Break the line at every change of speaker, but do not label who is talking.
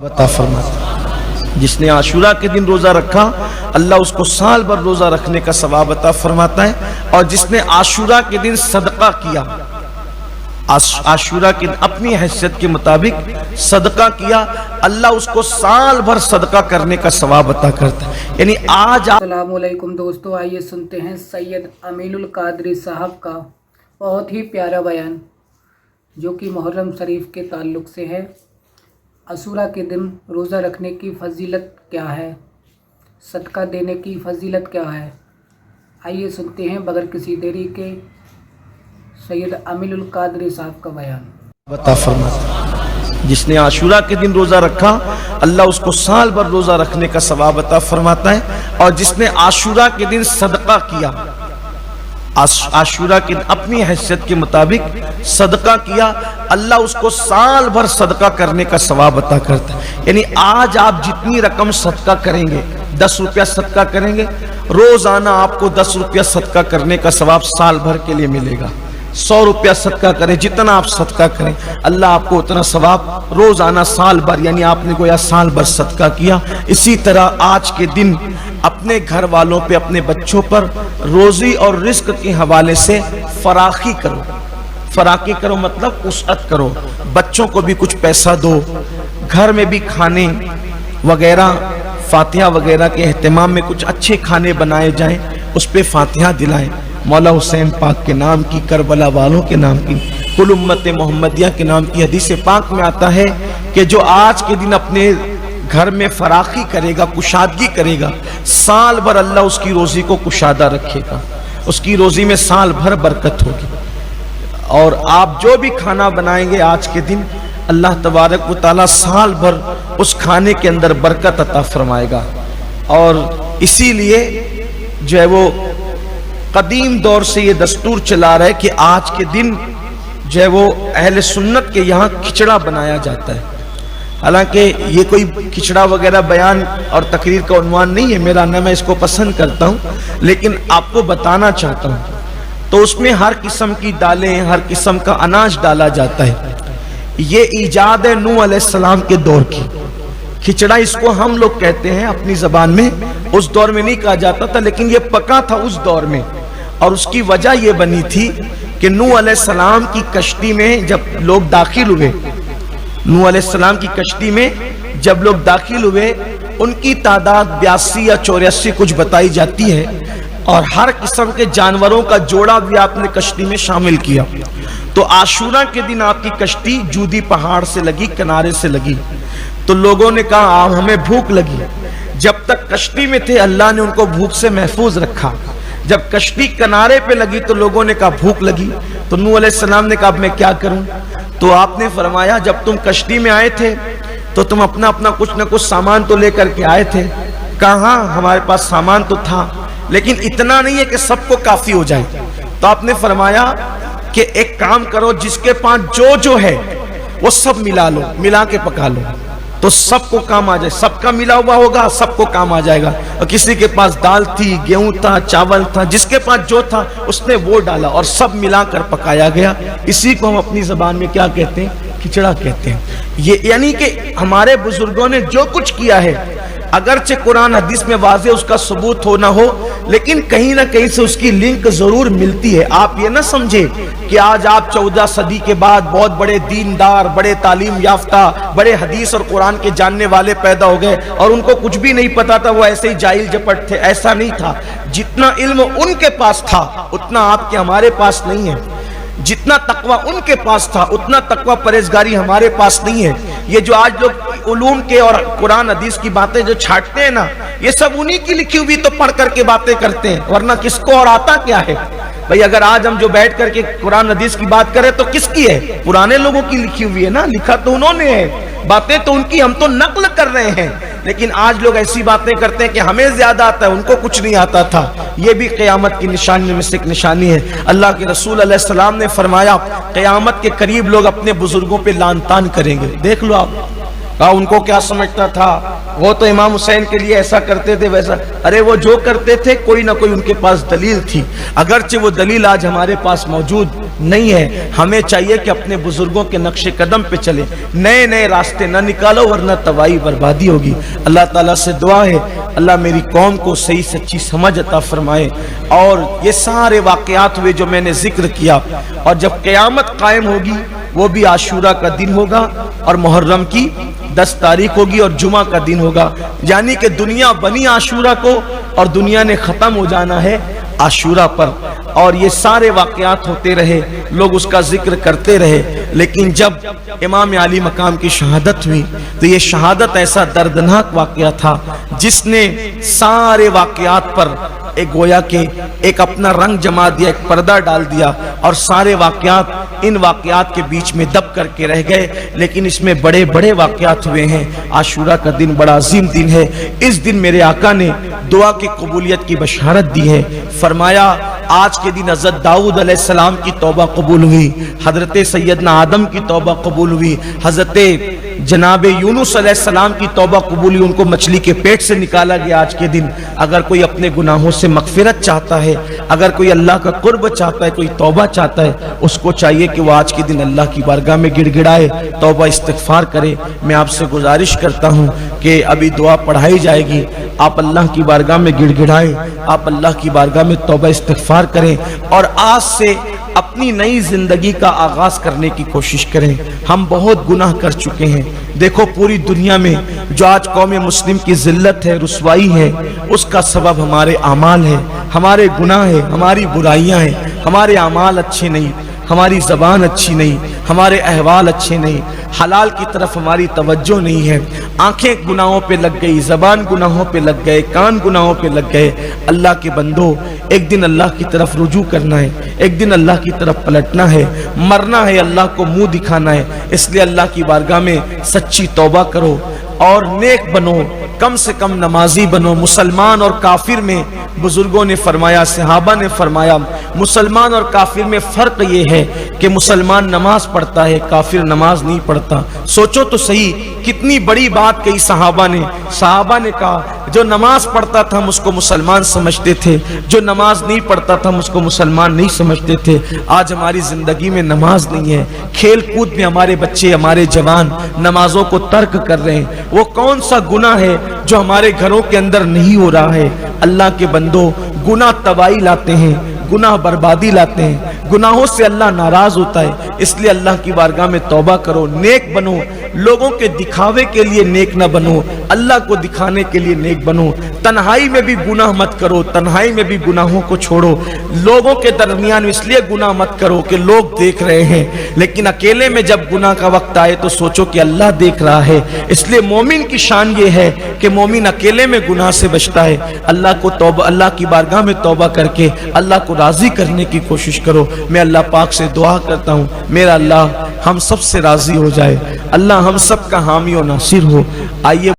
عطا फरमाता। जिसने आशूरा के दिन रोजा रखा अल्लाह उसको साल भर रोजा रखने का सवाब अता फरमाता है। और जिसने आशूरा के दिन सदका किया, आशूरा के अपनी हैसियत के मुताबिक सदका किया, अल्लाह उसको साल भर सदका करने का सवाब अता करता है। यानी आज
अस्सलाम वालेकुम दोस्तों, आइए सुनते हैं सैयद अमीनुल कादरी साहब का बहुत ही प्यारा बयान जो कि मुहर्रम शरीफ के ताल्लुक़ से है। आशूरा के दिन रोज़ा रखने की फजीलत क्या है, सदका देने की फजीलत क्या है, आइए सुनते हैं बगैर किसी देरी के सैयद अमीनुल कादरी साहब का बयान।
अता फरमाता। जिसने आशूरा के दिन रोजा रखा अल्लाह उसको साल भर रोजा रखने का सवाब अता फरमाता है। और जिसने आशूरा के दिन सदका किया, आशूरा के अपनी हैसियत के मुताबिक सदका किया, अल्लाह उसको साल भर सदका करने का सवाब अता करता है। यानी आज आप जितनी रकम सदका करेंगे, 10 रुपया सदका करेंगे, रोजाना आपको 10 रुपया सदका करने का सवाब साल भर के लिए मिलेगा। 100 रुपया सदका करें, जितना आप सदका करें अल्लाह आपको उतना सवाब रोजाना साल भर, यानी आपने गोया साल भर सदका किया। इसी तरह आज के दिन अपने घर वालों पे, अपने बच्चों पर रोजी और रिस्क के हवाले से फराखी करो। फराकी करो मतलब उसअत करो, बच्चों को भी कुछ पैसा दो, घर में भी खाने वगैरह फातिहा वगैरह के एहतमाम में कुछ अच्छे खाने बनाए जाएं, उस पे फातिहा दिलाएं मौला हुसैन पाक के नाम की, करबला वालों के नाम की, कुल उम्मत मोहम्मदिया के नाम की। हदीस पाक में आता है कि जो आज के दिन अपने घर में फराखी करेगा, कुशादगी करेगा, साल भर अल्लाह उसकी रोजी को कुशादा रखेगा, उसकी रोजी में साल भर बरकत होगी। और आप जो भी खाना बनाएंगे आज के दिन अल्लाह तबारक व तआला साल भर उस खाने के अंदर बरकत अता फरमाएगा। और इसीलिए जो है वो कदीम दौर से ये दस्तूर चला रहा है कि आज के दिन जो है वो अहले सुन्नत के यहाँ खिचड़ा बनाया जाता है। हालांकि ये कोई खिचड़ा वगैरह बयान और तकरीर का उन्वान नहीं है मेरा, ना मैं इसको पसंद करता हूँ, लेकिन आपको बताना चाहता हूँ। तो उसमें हर किस्म की दालें, हर किस्म का अनाज डाला जाता है। ये ईजाद है नूह अलैहिस्सलाम के दौर की। खिचड़ा इसको हम लोग कहते हैं अपनी जबान में, उस दौर में नहीं कहा जाता था, लेकिन ये पका था उस दौर में। और उसकी वजह ये बनी थी कि नूह अलैहिस्सलाम की कश्ती में जब लोग दाखिल हुए, नूह अलैहिस्सलाम की कश्ती में जब लोग दाखिल हुए, उनकी तादाद 82 या 84 कुछ बताई जाती है। और हर किस्म के जानवरों का जोड़ा भी आपने कश्ती में शामिल किया। तो आशूरा के दिन आपकी कश्ती जूदी पहाड़ से लगी, किनारे से लगी। तो लोगों ने कहा हमें भूख लगी। जब तक कश्ती में थे अल्लाह ने उनको भूख से महफूज रखा। जब कश्ती किनारे पे लगी तो लोगों ने कहा भूख लगी। तो नूह अलैहिस्सलाम ने कहा मैं क्या करूं? तो आपने फरमाया जब तुम कश्ती में आए थे तो तुम अपना अपना कुछ ना कुछ सामान तो लेकर के आए थे। कहा हमारे पास सामान तो था, लेकिन इतना नहीं है कि सबको काफी हो जाए। तो आपने फरमाया कि एक काम करो, जिसके पास जो है वो सब मिला लो, मिला के पका लो, तो सबको काम आ जाए। सबका मिला हुआ होगा, सबको काम आ जाएगा। और किसी के पास दाल थी, गेहूं था, चावल था, जिसके पास जो था उसने वो डाला और सब मिलाकर पकाया गया। इसी को हम अपनी जबान में क्या कहते हैं? खिचड़ा कहते हैं। ये यानी कि हमारे बुजुर्गों ने जो कुछ किया है, अगरचे कुरान हदीस में वाज़े उसका सबूत हो ना हो, लेकिन कहीं ना कहीं से उसकी लिंक जरूर मिलती है। आप ये ना समझे कि आज आप 14 सदी के बाद बहुत बड़े दीनदार, बड़े तालीम याफ्ता, बड़े हदीस और कुरान के जानने वाले पैदा हो गए और उनको कुछ भी नहीं पता था, वो ऐसे ही जाहिल जपट थे। ऐसा नहीं था। जितना इल्म उनके पास था उतना आपके हमारे पास नहीं है। जितना तकवा उनके पास था उतना तकवा परहेजगारी हमारे पास नहीं है। ये जो आज लोग उलूम के और कुरान हदीस की बातें जो छाटते हैं ना, ये सब उन्हीं की लिखी हुई तो पढ़ करके बातें करते हैं, वरना किसको और आता क्या है भाई? अगर आज हम जो बैठ करके कुरान हदीस की बात करें तो किसकी है? पुराने लोगों की लिखी हुई है ना, लिखा तो उन्होंने है, बातें तो उनकी, हम तो नकल कर रहे हैं। लेकिन आज लोग ऐसी बातें करते हैं कि हमें ज्यादा आता है, उनको कुछ नहीं आता था। ये भी क़यामत की निशानी में से एक निशानी है। अल्लाह के रसूल अलैहिस्सलाम ने फरमाया क़यामत के करीब लोग अपने बुजुर्गों पे लान तान करेंगे। देख लो आप, कहा उनको क्या समझता था, वो तो इमाम हुसैन के लिए ऐसा करते थे वैसा। अरे वो जो करते थे कोई ना कोई उनके पास दलील थी। अगरचे वो दलील आज हमारे पास मौजूद نہیں ہے. ہمیں چاہیے کہ اپنے بزرگوں کے نقش قدم پہ چلے, نئے نئے راستے نہ نکالو ورنہ تباہی بربادی ہوگی. اللہ تعالیٰ سے دعا ہے اللہ میری قوم کو صحیح سچی سمجھ عطا فرمائے. اور یہ سارے واقعات ہوئے جو میں نے ذکر کیا, اور جب قیامت قائم ہوگی وہ بھی عاشورہ کا دن ہوگا اور محرم کی 10 تاریخ ہوگی اور جمعہ کا دن ہوگا. یعنی کہ دنیا بنی عاشورہ کو اور دنیا نے ختم ہو جانا ہے عاشورہ پر. اور یہ سارے واقعات ہوتے رہے, لوگ اس کا ذکر کرتے رہے, لیکن جب امام علی مقام کی شہادت ہوئی تو یہ شہادت ایسا دردناک واقعہ تھا جس نے سارے واقعات پر ایک گویا کہ ایک اپنا رنگ جما دیا, ایک پردہ ڈال دیا, اور سارے واقعات ان واقعات کے بیچ میں دب کر کے رہ گئے. لیکن اس میں بڑے بڑے واقعات ہوئے ہیں. عاشورہ کا دن بڑا عظیم دن ہے. اس دن میرے آقا نے دعا کی قبولیت کی بشارت دی ہے. فرمایا آج کے دن حضرت داؤد علیہ السلام کی توبہ قبول ہوئی, حضرت سیدنا آدم کی توبہ قبول ہوئی, حضرت جناب یونس علیہ السلام کی توبہ قبول ہوئی, ان کو مچھلی کے پیٹ سے نکالا گیا آج کے دن. اگر کوئی اپنے گناہوں سے مغفرت چاہتا ہے, اگر کوئی اللہ کا قرب چاہتا ہے, کوئی توبہ چاہتا ہے, اس کو چاہیے کہ وہ آج کے دن اللہ کی بارگاہ میں گڑ گڑائے, توبہ استغفار کرے. میں آپ سے گزارش کرتا ہوں کہ ابھی دعا پڑھائی جائے گی, آپ اللہ کی بارگاہ میں گڑ گڑائیں, آپ اللہ کی بارگاہ میں توبہ استغفار کریں اور آج سے اپنی نئی زندگی کا آغاز کرنے کی کوشش کریں. ہم بہت گناہ کر چکے ہیں. دیکھو پوری دنیا میں جو آج قوم مسلم کی ذلت ہے, رسوائی ہے, اس کا سبب ہمارے اعمال ہے, ہمارے گناہ ہے, ہماری برائیاں ہیں. ہمارے اعمال اچھے نہیں, ہماری زبان اچھی نہیں, ہمارے احوال اچھے نہیں, حلال کی طرف ہماری توجہ نہیں ہے. آنکھیں گناہوں پہ لگ گئی, زبان گناہوں پہ لگ گئے, کان گناہوں پہ لگ گئے. اللہ کے بندو ایک دن اللہ کی طرف رجوع کرنا ہے, ایک دن اللہ کی طرف پلٹنا ہے, مرنا ہے, اللہ کو منہ دکھانا ہے. اس لیے اللہ کی بارگاہ میں سچی توبہ کرو اور نیک بنو, کم سے کم نمازی بنو. مسلمان اور کافر میں بزرگوں نے فرمایا, صحابہ نے فرمایا, مسلمان اور کافر میں فرق یہ ہے کہ مسلمان نماز پڑھتا ہے, کافر نماز نہیں پڑھتا. سوچو تو صحیح کتنی بڑی بات کہی صحابہ نے کہا جو نماز پڑھتا تھا ہم اس کو مسلمان سمجھتے تھے, جو نماز نہیں پڑھتا تھا ہم اس کو مسلمان نہیں سمجھتے تھے. آج ہماری زندگی میں نماز نہیں ہے, کھیل کود میں ہمارے بچے, ہمارے جوان نمازوں کو ترک کر رہے ہیں. وہ کون سا گناہ ہے جو ہمارے گھروں کے اندر نہیں ہو رہا ہے؟ اللہ کے بندو گناہ تباہی لاتے ہیں, گناہ بربادی لاتے ہیں, گناہوں سے اللہ ناراض ہوتا ہے. اس لیے اللہ کی بارگاہ میں توبہ کرو, نیک بنو. لوگوں کے دکھاوے کے لیے نیک نہ بنو, اللہ کو دکھانے کے لیے نیک بنو. تنہائی میں بھی گناہ مت کرو, تنہائی میں بھی گناہوں کو چھوڑو. لوگوں کے درمیان اس لیے گناہ مت کرو کہ لوگ دیکھ رہے ہیں, لیکن اکیلے میں جب گناہ کا وقت آئے تو سوچو کہ اللہ دیکھ رہا ہے. اس لیے مومن کی شان یہ ہے کہ مومن اکیلے میں گناہ سے بچتا ہے. اللہ کی بارگاہ میں توبہ کر کے اللہ کو راضی کرنے کی کوشش کرو. میں اللہ پاک سے دعا کرتا ہوں میرا اللہ ہم سب سے راضی ہو جائے, اللہ ہم سب کا حامی و ناصر ہو. آئیے